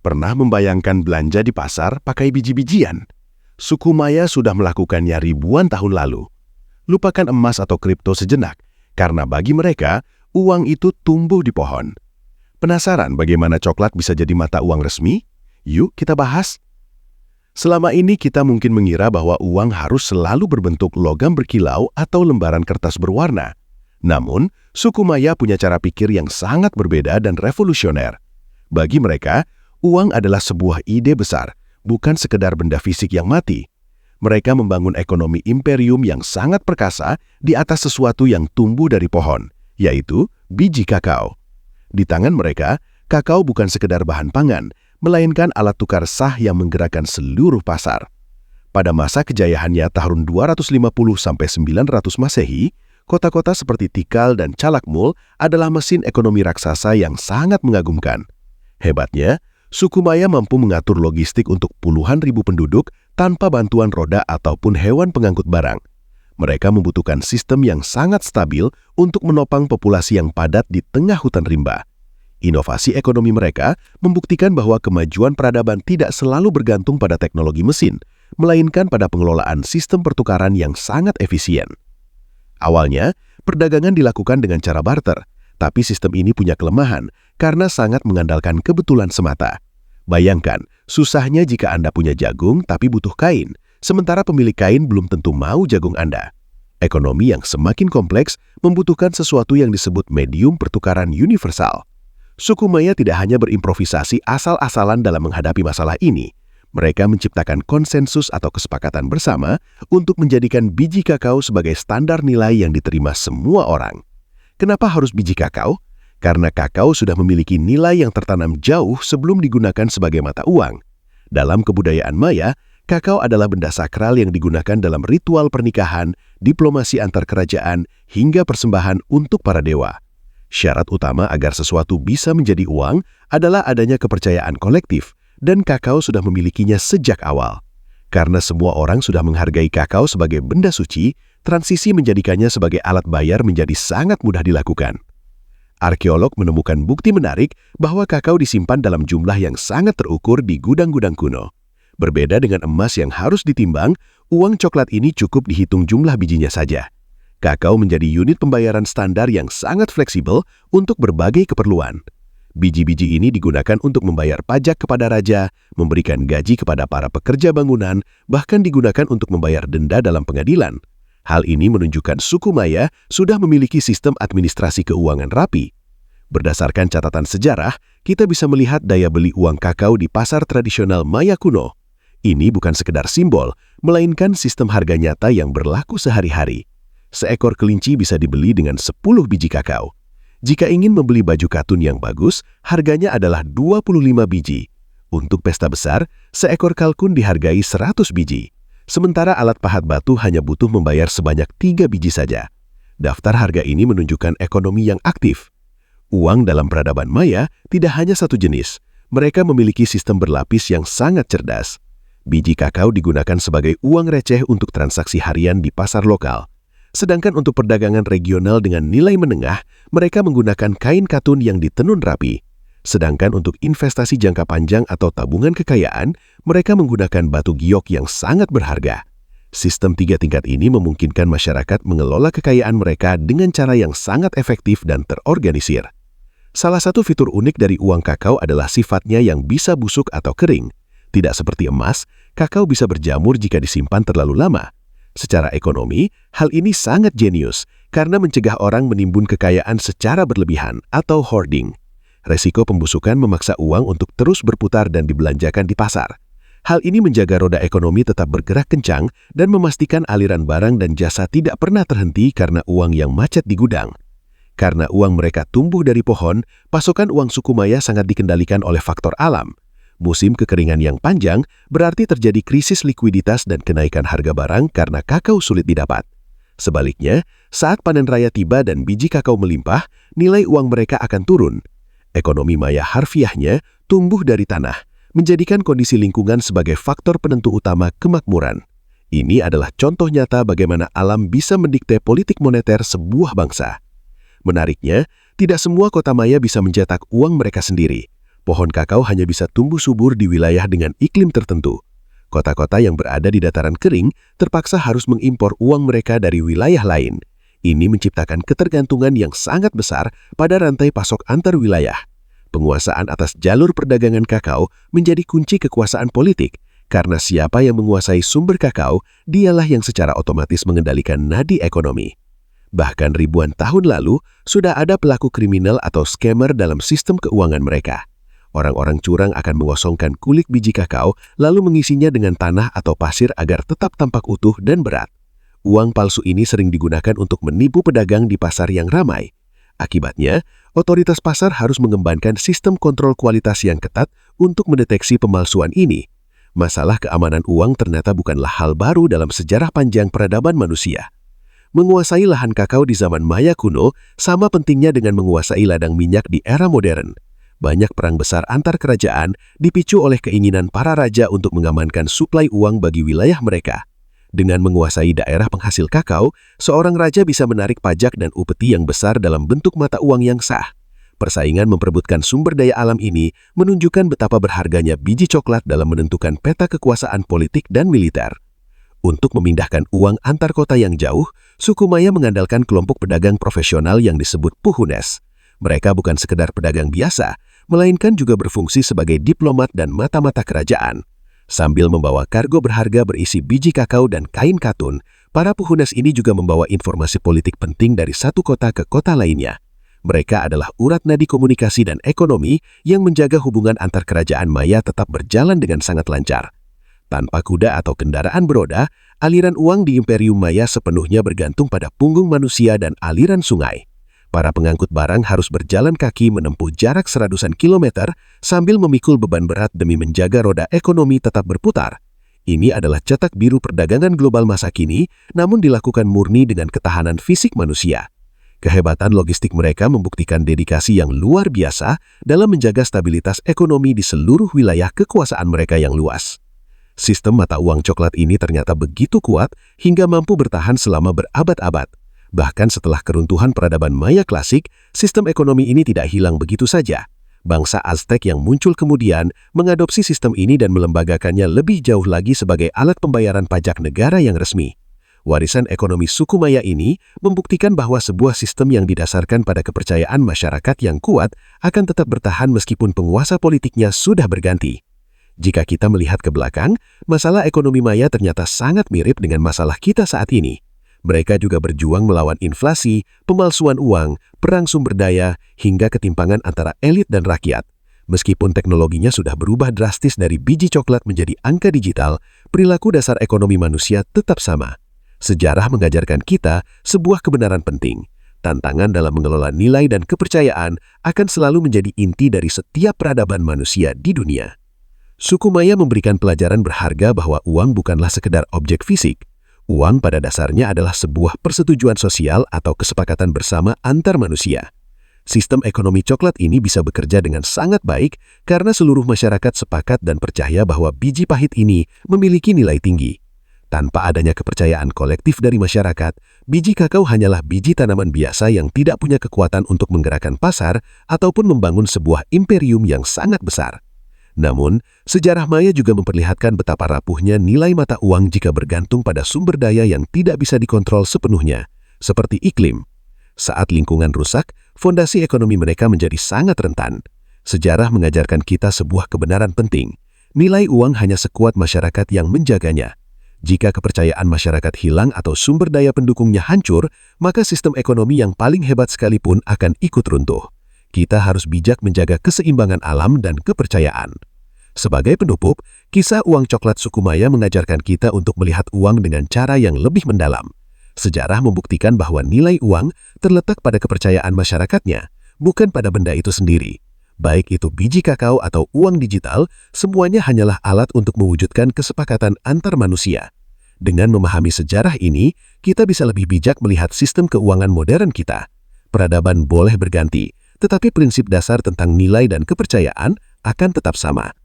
Pernah membayangkan belanja di pasar pakai biji-bijian? Suku Maya sudah melakukannya ribuan tahun lalu. Lupakan emas atau kripto sejenak, karena bagi mereka, uang itu tumbuh di pohon. Penasaran bagaimana coklat bisa jadi mata uang resmi? Yuk kita bahas. Selama ini kita mungkin mengira bahwa uang harus selalu berbentuk logam berkilau atau lembaran kertas berwarna. Namun, suku Maya punya cara pikir yang sangat berbeda dan revolusioner. Bagi mereka, uang adalah sebuah ide besar, bukan sekedar benda fisik yang mati. Mereka membangun ekonomi imperium yang sangat perkasa di atas sesuatu yang tumbuh dari pohon, yaitu biji kakao. Di tangan mereka, kakao bukan sekedar bahan pangan, melainkan alat tukar sah yang menggerakkan seluruh pasar. Pada masa kejayaannya tahun 250–900 Masehi, kota-kota seperti Tikal dan Calakmul adalah mesin ekonomi raksasa yang sangat mengagumkan. Hebatnya, suku Maya mampu mengatur logistik untuk puluhan ribu penduduk tanpa bantuan roda ataupun hewan pengangkut barang. Mereka membutuhkan sistem yang sangat stabil untuk menopang populasi yang padat di tengah hutan rimba. Inovasi ekonomi mereka membuktikan bahwa kemajuan peradaban tidak selalu bergantung pada teknologi mesin, melainkan pada pengelolaan sistem pertukaran yang sangat efisien. Awalnya, perdagangan dilakukan dengan cara barter, tapi sistem ini punya kelemahan karena sangat mengandalkan kebetulan semata. Bayangkan, susahnya jika Anda punya jagung tapi butuh kain, sementara pemilik kain belum tentu mau jagung Anda. Ekonomi yang semakin kompleks membutuhkan sesuatu yang disebut medium pertukaran universal. Suku Maya tidak hanya berimprovisasi asal-asalan dalam menghadapi masalah ini. Mereka menciptakan konsensus atau kesepakatan bersama untuk menjadikan biji kakao sebagai standar nilai yang diterima semua orang. Kenapa harus biji kakao? Karena kakao sudah memiliki nilai yang tertanam jauh sebelum digunakan sebagai mata uang. Dalam kebudayaan Maya, kakao adalah benda sakral yang digunakan dalam ritual pernikahan, diplomasi antar kerajaan, hingga persembahan untuk para dewa. Syarat utama agar sesuatu bisa menjadi uang adalah adanya kepercayaan kolektif, dan kakao sudah memilikinya sejak awal. Karena semua orang sudah menghargai kakao sebagai benda suci, transisi menjadikannya sebagai alat bayar menjadi sangat mudah dilakukan. Arkeolog menemukan bukti menarik bahwa kakao disimpan dalam jumlah yang sangat terukur di gudang-gudang kuno. Berbeda dengan emas yang harus ditimbang, uang coklat ini cukup dihitung jumlah bijinya saja. Kakao menjadi unit pembayaran standar yang sangat fleksibel untuk berbagai keperluan. Biji-biji ini digunakan untuk membayar pajak kepada raja, memberikan gaji kepada para pekerja bangunan, bahkan digunakan untuk membayar denda dalam pengadilan. Hal ini menunjukkan suku Maya sudah memiliki sistem administrasi keuangan rapi. Berdasarkan catatan sejarah, kita bisa melihat daya beli uang kakao di pasar tradisional Maya kuno. Ini bukan sekedar simbol, melainkan sistem harga nyata yang berlaku sehari-hari. Seekor kelinci bisa dibeli dengan 10 biji kakao. Jika ingin membeli baju katun yang bagus, harganya adalah 25 biji. Untuk pesta besar, seekor kalkun dihargai 100 biji. Sementara alat pahat batu hanya butuh membayar sebanyak 3 biji saja. Daftar harga ini menunjukkan ekonomi yang aktif. Uang dalam peradaban Maya tidak hanya satu jenis. Mereka memiliki sistem berlapis yang sangat cerdas. Biji kakao digunakan sebagai uang receh untuk transaksi harian di pasar lokal. Sedangkan untuk perdagangan regional dengan nilai menengah, mereka menggunakan kain katun yang ditenun rapi. Sedangkan untuk investasi jangka panjang atau tabungan kekayaan, mereka menggunakan batu giok yang sangat berharga. Sistem 3 tingkat ini memungkinkan masyarakat mengelola kekayaan mereka dengan cara yang sangat efektif dan terorganisir. Salah satu fitur unik dari uang kakao adalah sifatnya yang bisa busuk atau kering. Tidak seperti emas, kakao bisa berjamur jika disimpan terlalu lama. Secara ekonomi, hal ini sangat jenius karena mencegah orang menimbun kekayaan secara berlebihan atau hoarding. Resiko pembusukan memaksa uang untuk terus berputar dan dibelanjakan di pasar. Hal ini menjaga roda ekonomi tetap bergerak kencang dan memastikan aliran barang dan jasa tidak pernah terhenti karena uang yang macet di gudang. Karena uang mereka tumbuh dari pohon, pasokan uang suku Maya sangat dikendalikan oleh faktor alam. Musim kekeringan yang panjang berarti terjadi krisis likuiditas dan kenaikan harga barang karena kakao sulit didapat. Sebaliknya, saat panen raya tiba dan biji kakao melimpah, nilai uang mereka akan turun. Ekonomi Maya harfiahnya tumbuh dari tanah, menjadikan kondisi lingkungan sebagai faktor penentu utama kemakmuran. Ini adalah contoh nyata bagaimana alam bisa mendikte politik moneter sebuah bangsa. Menariknya, tidak semua kota Maya bisa mencetak uang mereka sendiri. Pohon kakao hanya bisa tumbuh subur di wilayah dengan iklim tertentu. Kota-kota yang berada di dataran kering terpaksa harus mengimpor uang mereka dari wilayah lain. Ini menciptakan ketergantungan yang sangat besar pada rantai pasok antar wilayah. Penguasaan atas jalur perdagangan kakao menjadi kunci kekuasaan politik, karena siapa yang menguasai sumber kakao, dialah yang secara otomatis mengendalikan nadi ekonomi. Bahkan ribuan tahun lalu, sudah ada pelaku kriminal atau scammer dalam sistem keuangan mereka. Orang-orang curang akan mengosongkan kulit biji kakao, lalu mengisinya dengan tanah atau pasir agar tetap tampak utuh dan berat. Uang palsu ini sering digunakan untuk menipu pedagang di pasar yang ramai. Akibatnya, otoritas pasar harus mengembangkan sistem kontrol kualitas yang ketat untuk mendeteksi pemalsuan ini. Masalah keamanan uang ternyata bukanlah hal baru dalam sejarah panjang peradaban manusia. Menguasai lahan kakao di zaman Maya kuno sama pentingnya dengan menguasai ladang minyak di era modern. Banyak perang besar antar kerajaan dipicu oleh keinginan para raja untuk mengamankan suplai uang bagi wilayah mereka. Dengan menguasai daerah penghasil kakao, seorang raja bisa menarik pajak dan upeti yang besar dalam bentuk mata uang yang sah. Persaingan memperebutkan sumber daya alam ini menunjukkan betapa berharganya biji coklat dalam menentukan peta kekuasaan politik dan militer. Untuk memindahkan uang antar kota yang jauh, suku Maya mengandalkan kelompok pedagang profesional yang disebut puhunes. Mereka bukan sekedar pedagang biasa, melainkan juga berfungsi sebagai diplomat dan mata-mata kerajaan. Sambil membawa kargo berharga berisi biji kakao dan kain katun, para puhunes ini juga membawa informasi politik penting dari satu kota ke kota lainnya. Mereka adalah urat nadi komunikasi dan ekonomi yang menjaga hubungan antar kerajaan Maya tetap berjalan dengan sangat lancar. Tanpa kuda atau kendaraan beroda, aliran uang di Imperium Maya sepenuhnya bergantung pada punggung manusia dan aliran sungai. Para pengangkut barang harus berjalan kaki menempuh jarak seratusan kilometer sambil memikul beban berat demi menjaga roda ekonomi tetap berputar. Ini adalah cetak biru perdagangan global masa kini, namun dilakukan murni dengan ketahanan fisik manusia. Kehebatan logistik mereka membuktikan dedikasi yang luar biasa dalam menjaga stabilitas ekonomi di seluruh wilayah kekuasaan mereka yang luas. Sistem mata uang coklat ini ternyata begitu kuat hingga mampu bertahan selama berabad-abad. Bahkan setelah keruntuhan peradaban Maya klasik, sistem ekonomi ini tidak hilang begitu saja. Bangsa Aztec yang muncul kemudian mengadopsi sistem ini dan melembagakannya lebih jauh lagi sebagai alat pembayaran pajak negara yang resmi. Warisan ekonomi suku Maya ini membuktikan bahwa sebuah sistem yang didasarkan pada kepercayaan masyarakat yang kuat akan tetap bertahan meskipun penguasa politiknya sudah berganti. Jika kita melihat ke belakang, masalah ekonomi Maya ternyata sangat mirip dengan masalah kita saat ini. Mereka juga berjuang melawan inflasi, pemalsuan uang, perang sumber daya, hingga ketimpangan antara elit dan rakyat. Meskipun teknologinya sudah berubah drastis dari biji coklat menjadi angka digital, perilaku dasar ekonomi manusia tetap sama. Sejarah mengajarkan kita sebuah kebenaran penting. Tantangan dalam mengelola nilai dan kepercayaan akan selalu menjadi inti dari setiap peradaban manusia di dunia. Suku Maya memberikan pelajaran berharga bahwa uang bukanlah sekedar objek fisik. Uang pada dasarnya adalah sebuah persetujuan sosial atau kesepakatan bersama antar manusia. Sistem ekonomi coklat ini bisa bekerja dengan sangat baik karena seluruh masyarakat sepakat dan percaya bahwa biji pahit ini memiliki nilai tinggi. Tanpa adanya kepercayaan kolektif dari masyarakat, biji kakao hanyalah biji tanaman biasa yang tidak punya kekuatan untuk menggerakkan pasar ataupun membangun sebuah imperium yang sangat besar. Namun, sejarah Maya juga memperlihatkan betapa rapuhnya nilai mata uang jika bergantung pada sumber daya yang tidak bisa dikontrol sepenuhnya, seperti iklim. Saat lingkungan rusak, fondasi ekonomi mereka menjadi sangat rentan. Sejarah mengajarkan kita sebuah kebenaran penting. Nilai uang hanya sekuat masyarakat yang menjaganya. Jika kepercayaan masyarakat hilang atau sumber daya pendukungnya hancur, maka sistem ekonomi yang paling hebat sekalipun akan ikut runtuh. Kita harus bijak menjaga keseimbangan alam dan kepercayaan. Sebagai penutup, kisah uang coklat suku Maya mengajarkan kita untuk melihat uang dengan cara yang lebih mendalam. Sejarah membuktikan bahwa nilai uang terletak pada kepercayaan masyarakatnya, bukan pada benda itu sendiri. Baik itu biji kakao atau uang digital, semuanya hanyalah alat untuk mewujudkan kesepakatan antar manusia. Dengan memahami sejarah ini, kita bisa lebih bijak melihat sistem keuangan modern kita. Peradaban boleh berganti, tetapi prinsip dasar tentang nilai dan kepercayaan akan tetap sama.